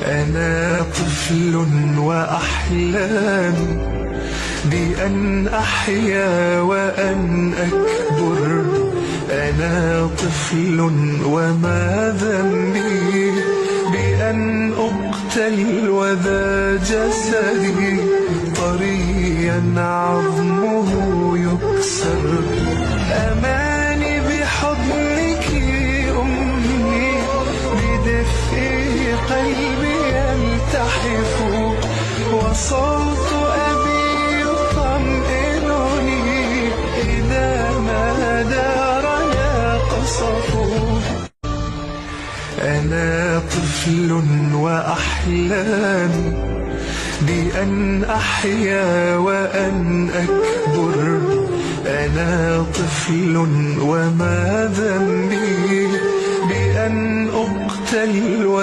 أنا طفل وأحلامي بأن أحيا وأن أكبر. أنا طفل وما ذنبي بأن أقتل وذا جسدي طريا عظمه يكسر. أماني بحضنك أمي بدفء قلبي يلتحف، وصوت أبي يطمئنني إذا ما دارنا قصف. أنا طفل وأحلامي بأن أحيا وأن أكبر. أنا طفل وما ذنبي بأن أقتل